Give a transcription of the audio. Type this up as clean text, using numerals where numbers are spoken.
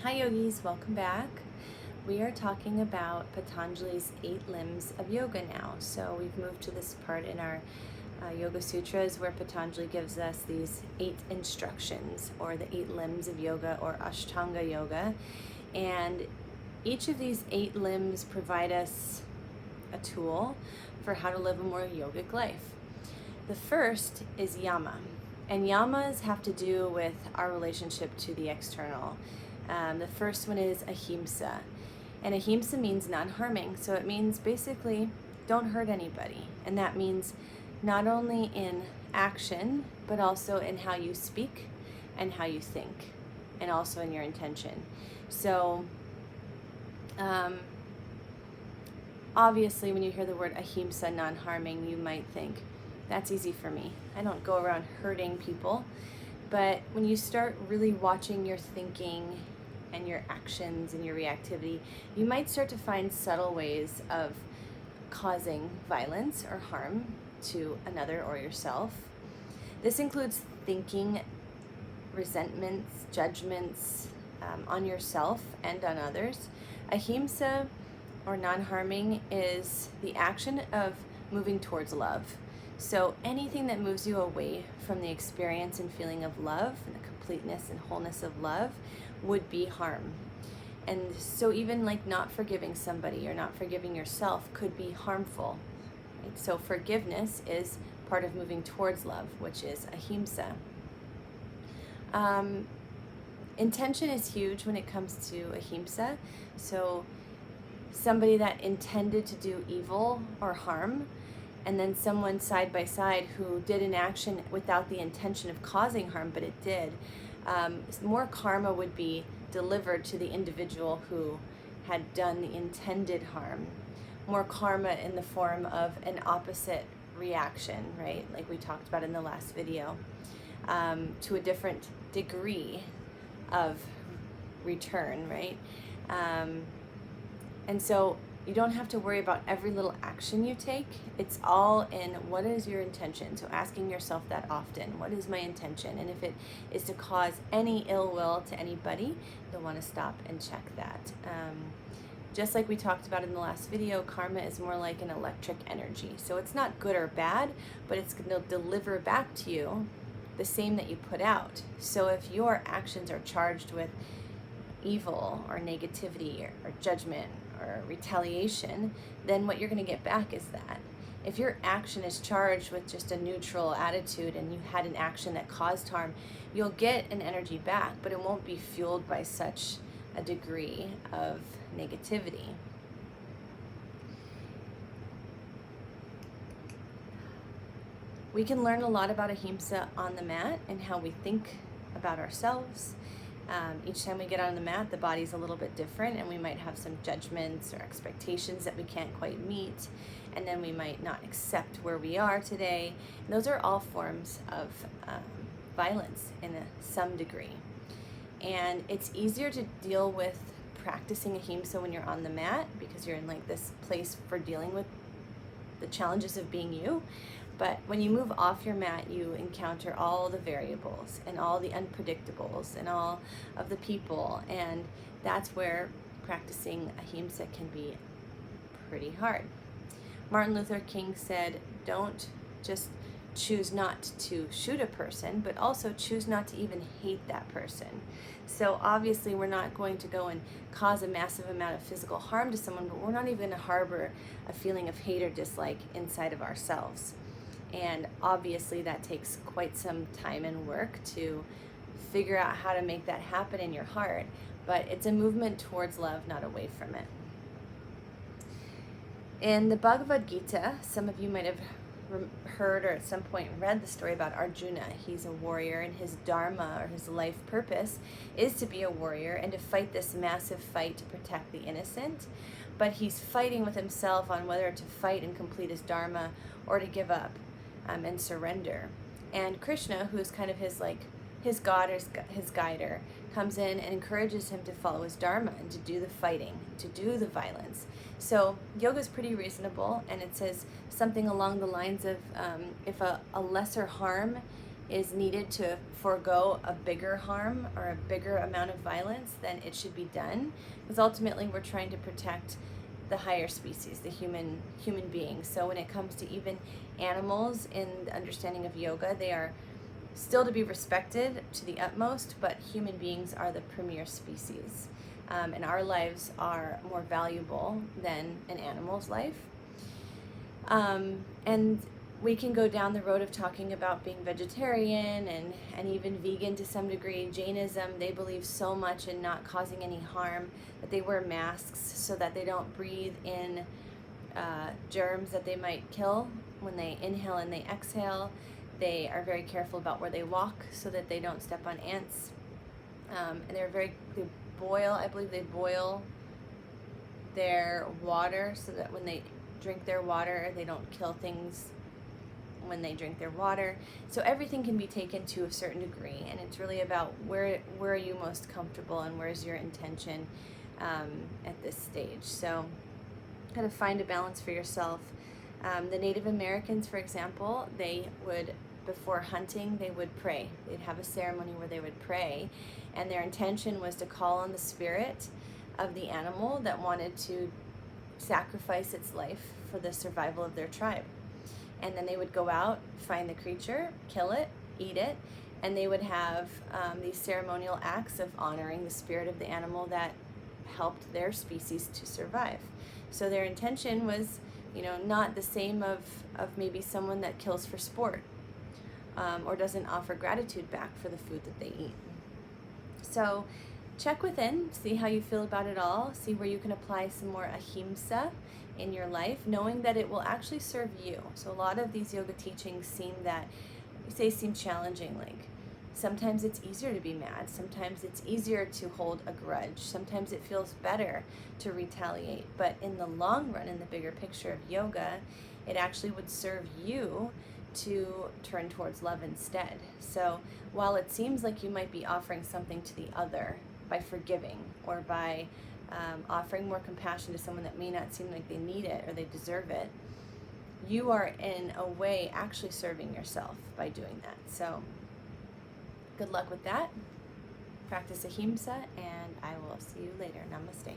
Hi yogis, welcome back. We are talking about Patanjali's 8 limbs of yoga now. So we've moved to this part in our Yoga Sutras where Patanjali gives us these 8 instructions, or the 8 limbs of yoga, or Ashtanga yoga. And each of these 8 limbs provide us a tool for how to live a more yogic life. The first is yama, and yamas have to do with our relationship to the external. The first one is ahimsa, and ahimsa means non-harming, so it means basically don't hurt anybody, and that means not only in action but also in how you speak and how you think, and also in your intention. So obviously when you hear the word ahimsa, non-harming, you might think, that's easy for me. I don't go around hurting people. But when you start really watching your thinking and your actions and your reactivity, you might start to find subtle ways of causing violence or harm to another or yourself. This includes thinking resentments, judgments on yourself and on others. Ahimsa, or non-harming, is the action of moving towards love. So anything that moves you away from the experience and feeling of love and the completeness and wholeness of love would be harm. And so even like not forgiving somebody or not forgiving yourself could be harmful. Right? So forgiveness is part of moving towards love, which is ahimsa. Intention is huge when it comes to ahimsa. So somebody that intended to do evil or harm, and then someone side by side who did an action without the intention of causing harm, but it did, more karma would be delivered to the individual who had done the intended harm. More karma in the form of an opposite reaction, right? Like we talked about in the last video, to a different degree of return, right? And so you don't have to worry about every little action you take. It's all in what is your intention. So asking yourself that often, what is my intention? And if it is to cause any ill will to anybody, you'll want to stop and check that. Just like we talked about in the last video, karma is more like an electric energy. So it's not good or bad, but it's going to deliver back to you the same that you put out. So if your actions are charged with evil or negativity or judgment or retaliation, then what you're going to get back is that. If your action is charged with just a neutral attitude and you had an action that caused harm, you'll get an energy back, but it won't be fueled by such a degree of negativity. We can learn a lot about ahimsa on the mat and how we think about ourselves. Each time we get on the mat, the body's a little bit different, and we might have some judgments or expectations that we can't quite meet, and then we might not accept where we are today. And those are all forms of violence in some degree. And it's easier to deal with practicing ahimsa when you're on the mat, because you're in like this place for dealing with the challenges of being you. But when you move off your mat, you encounter all the variables and all the unpredictables and all of the people, and that's where practicing ahimsa can be pretty hard. Martin Luther King said, don't just choose not to shoot a person, but also choose not to even hate that person. So obviously we're not going to go and cause a massive amount of physical harm to someone, but we're not even going to harbor a feeling of hate or dislike inside of ourselves. And obviously that takes quite some time and work to figure out how to make that happen in your heart, but it's a movement towards love, not away from it. In the Bhagavad Gita, some of you might have heard or at some point read the story about Arjuna. He's a warrior, and his dharma, or his life purpose, is to be a warrior and to fight this massive fight to protect the innocent. But he's fighting with himself on whether to fight and complete his dharma or to give up and surrender. And Krishna, who's kind of his god or his guider, comes in and encourages him to follow his dharma and to do the fighting, to do the violence. So yoga is pretty reasonable, and it says something along the lines of if a lesser harm is needed to forego a bigger harm or a bigger amount of violence, then it should be done. Because ultimately we're trying to protect the higher species, the human beings. So when it comes to even animals in the understanding of yoga, they are still to be respected to the utmost, but human beings are the premier species. And our lives are more valuable than an animal's life. And we can go down the road of talking about being vegetarian and even vegan to some degree. Jainism, they believe so much in not causing any harm that they wear masks so that they don't breathe in germs that they might kill when they inhale and they exhale. They are very careful about where they walk so that they don't step on ants. And they boil, I believe they boil their water so that when they drink their water, they don't kill things when they drink their water. So everything can be taken to a certain degree, and it's really about where are you most comfortable and where's your intention at this stage. So kind of find a balance for yourself. The Native Americans, for example, they would, before hunting, they would pray. They'd have a ceremony where they would pray, and their intention was to call on the spirit of the animal that wanted to sacrifice its life for the survival of their tribe. And then they would go out, find the creature, kill it, eat it, and they would have these ceremonial acts of honoring the spirit of the animal that helped their species to survive. So their intention was, not the same of maybe someone that kills for sport or doesn't offer gratitude back for the food that they eat. So check within, see how you feel about it all, see where you can apply some more ahimsa in your life, knowing that it will actually serve you. So a lot of these yoga teachings seem challenging. Like sometimes it's easier to be mad, sometimes it's easier to hold a grudge, sometimes it feels better to retaliate. But in the long run, in the bigger picture of yoga, it actually would serve you to turn towards love instead. So while it seems like you might be offering something to the other by forgiving or by offering more compassion to someone that may not seem like they need it or they deserve it, you are in a way actually serving yourself by doing that. So good luck with that. Practice ahimsa, and I will see you later. Namaste.